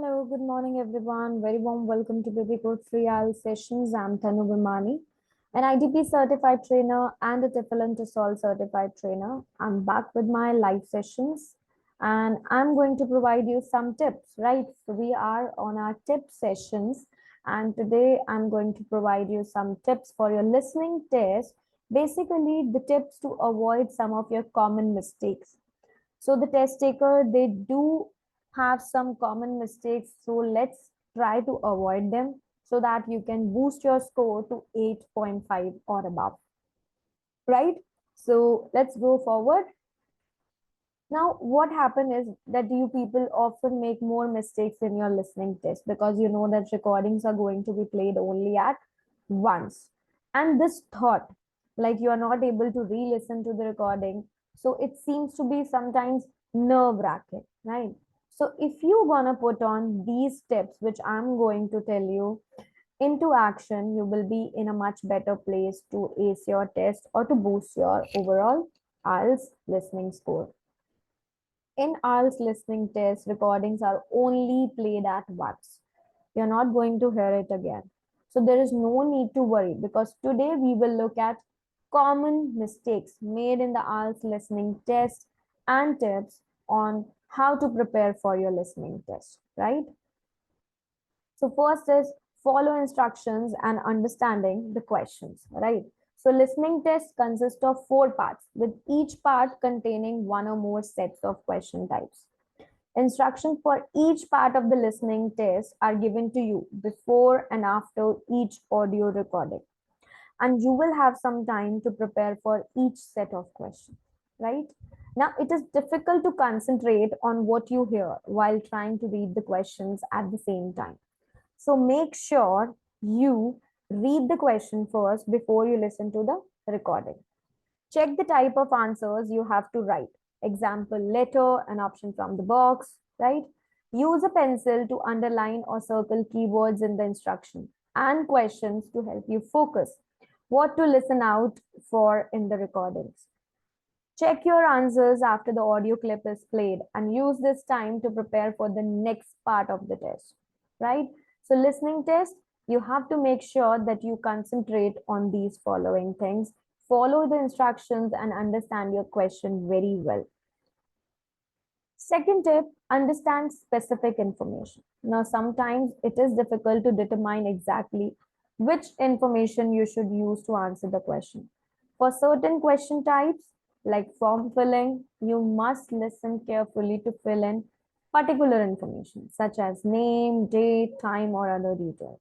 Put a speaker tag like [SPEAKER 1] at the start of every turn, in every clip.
[SPEAKER 1] Hello, good morning, everyone. Very warm welcome to babycode free IELTS sessions. I'm Tanu Vimani, an IDP certified trainer and a TOEFL and TESOL certified trainer. I'm back with my live sessions and I'm going to provide you some tips, right? So we are on our tip sessions and today I'm going to provide you some tips for your listening test. Basically, the tips to avoid some of your common mistakes. So the test taker, they do have some common mistakes. So let's try to avoid them so that you can boost your score to 8.5 or above, right? So let's go forward. Now, what happened is that you people often make more mistakes in your listening test because you know that recordings are going to be played only at once. And this thought, like you are not able to re-listen to the recording, so it seems to be sometimes nerve-wracking, right? So if you gonna put on these tips, which I'm going to tell you, into action, you will be in a much better place to ace your test or to boost your overall IELTS listening score. In IELTS listening test, recordings are only played at once. You're not going to hear it again. So there is no need to worry because today we will look at common mistakes made in the IELTS listening test and tips on how to prepare for your listening test, right? So first is follow instructions and understanding the questions, right? So listening test consists of 4 parts, with each part containing one or more sets of question types. Instructions for each part of the listening test are given to you before and after each audio recording. And you will have some time to prepare for each set of questions, right? Now, it is difficult to concentrate on what you hear while trying to read the questions at the same time. So make sure you read the question first before you listen to the recording. Check the type of answers you have to write. Example, letter, an option from the box, right? Use a pencil to underline or circle keywords in the instruction and questions to help you focus what to listen out for in the recordings. Check your answers after the audio clip is played and use this time to prepare for the next part of the test, right? So listening test, you have to make sure that you concentrate on these following things. Follow the instructions and understand your question very well. Second tip, understand specific information. Now, sometimes it is difficult to determine exactly which information you should use to answer the question. For certain question types, like form filling, you must listen carefully to fill in particular information, such as name, date, time, or other details.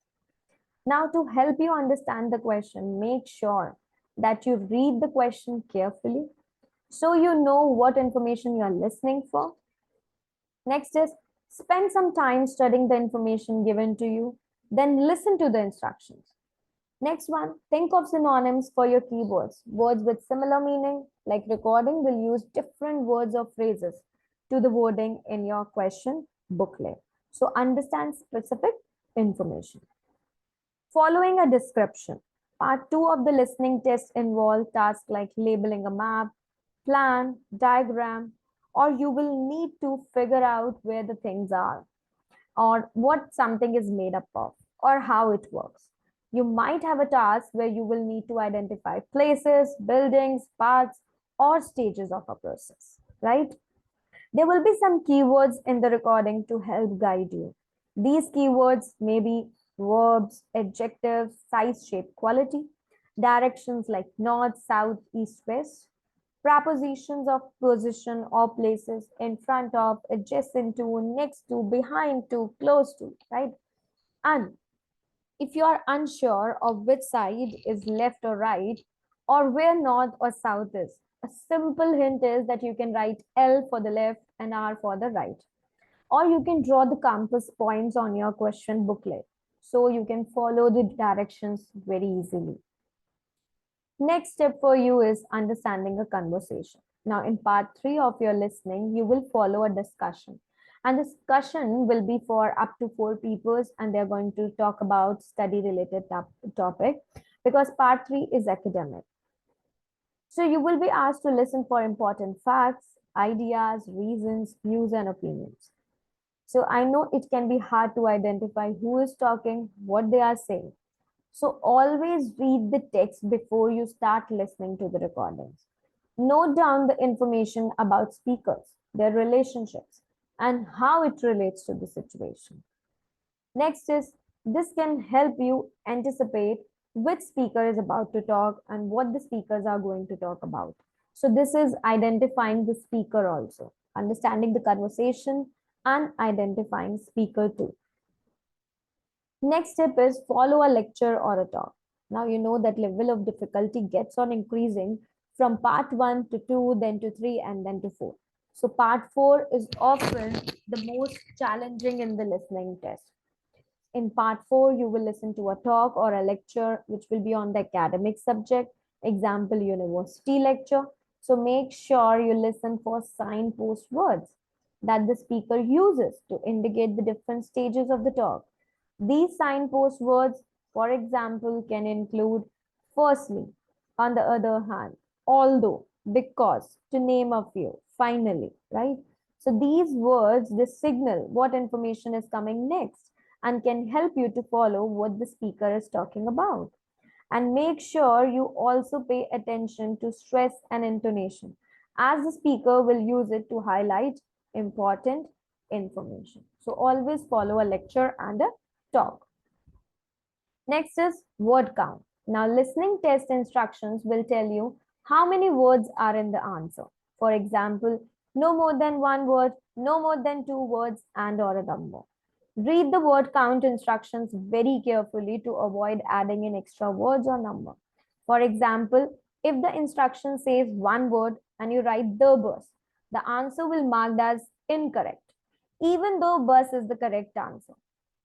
[SPEAKER 1] Now, to help you understand the question, make sure that you read the question carefully so you know what information you are listening for. Next is spend some time studying the information given to you, then listen to the instructions. Next one, think of synonyms for your keywords. Words with similar meaning, like recording, will use different words or phrases to the wording in your question booklet. So understand specific information. Following a description. Part 2 of the listening test involve tasks like labeling a map, plan, diagram, or you will need to figure out where the things are, or what something is made up of, or how it works. You might have a task where you will need to identify places, buildings, paths, or stages of a process, right? There will be some keywords in the recording to help guide you. These keywords may be verbs, adjectives, size, shape, quality, directions like north, south, east, west, prepositions of position or places in front of, adjacent to, next to, behind to, close to, right? And if you are unsure of which side is left or right, or where north or south is, a simple hint is that you can write L for the left and R for the right. Or you can draw the compass points on your question booklet so you can follow the directions very easily. Next step for you is understanding a conversation. Now, in part 3 of your listening, you will follow a discussion. And discussion will be for up to 4 people, and they're going to talk about study related topic because part 3 is academic. So you will be asked to listen for important facts, ideas, reasons, views, and opinions. So I know it can be hard to identify who is talking, what they are saying. So always read the text before you start listening to the recordings. Note down the information about speakers, their relationships, and how it relates to the situation. Next is this can help you anticipate which speaker is about to talk and what the speakers are going to talk about. So this is identifying the speaker also, understanding the conversation and identifying speaker too. Next step is follow a lecture or a talk. Now you know that level of difficulty gets on increasing from part 1 to 2, then to 3, and then to 4. So part 4 is often the most challenging in the listening test. In part 4, you will listen to a talk or a lecture which will be on the academic subject, example, university lecture. So make sure you listen for signpost words that the speaker uses to indicate the different stages of the talk. These signpost words, for example, can include firstly, on the other hand, although, because, to name a few, finally, right? So these words, they signal what information is coming next and can help you to follow what the speaker is talking about. And make sure you also pay attention to stress and intonation, as the speaker will use it to highlight important information. So always follow a lecture and a talk. Next is word count. Now, listening test instructions will tell you how many words are in the answer. For example, no more than one word, no more than two words, and or a number. Read the word count instructions very carefully to avoid adding in extra words or number. For example, if the instruction says one word and you write the bus, the answer will marked as incorrect, even though bus is the correct answer.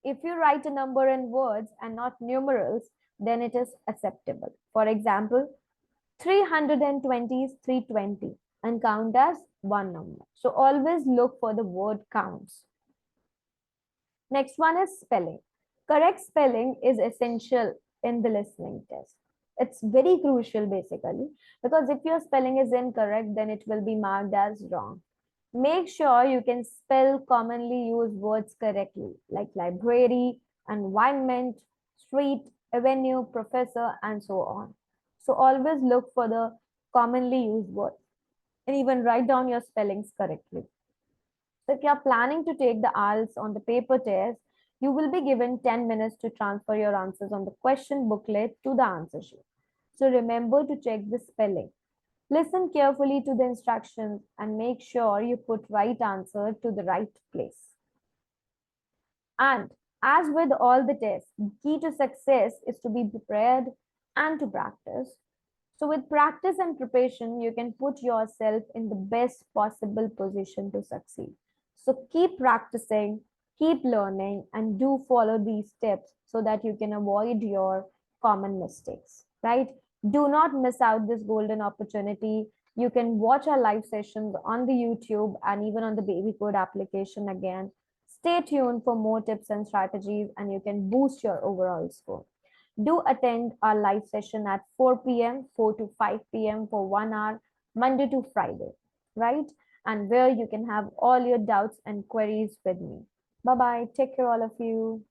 [SPEAKER 1] If you write a number in words and not numerals, then it is acceptable. For example, 320 is 320 and count as one number. So always look for the word counts. Next one is spelling. Correct spelling is essential in the listening test. It's very crucial basically because if your spelling is incorrect, then it will be marked as wrong. Make sure you can spell commonly used words correctly, like library, environment, street, avenue, professor, and so on. So always look for the commonly used words and even write down your spellings correctly. So if you're planning to take the IELTS on the paper test, you will be given 10 minutes to transfer your answers on the question booklet to the answer sheet. So remember to check the spelling. Listen carefully to the instructions and make sure you put right answer to the right place. And as with all the tests, key to success is to be prepared and to practice. So with practice and preparation, you can put yourself in the best possible position to succeed. So keep practicing, keep learning, and do follow these steps so that you can avoid your common mistakes, right? Do not miss out this golden opportunity. You can watch our live sessions on the YouTube and even on the babycode application again. Stay tuned for more tips and strategies, and you can boost your overall score. Do attend our live session at 4 p.m., 4 to 5 p.m. for 1 hour, Monday to Friday, right? And where you can have all your doubts and queries with me. Bye bye. Take care, all of you.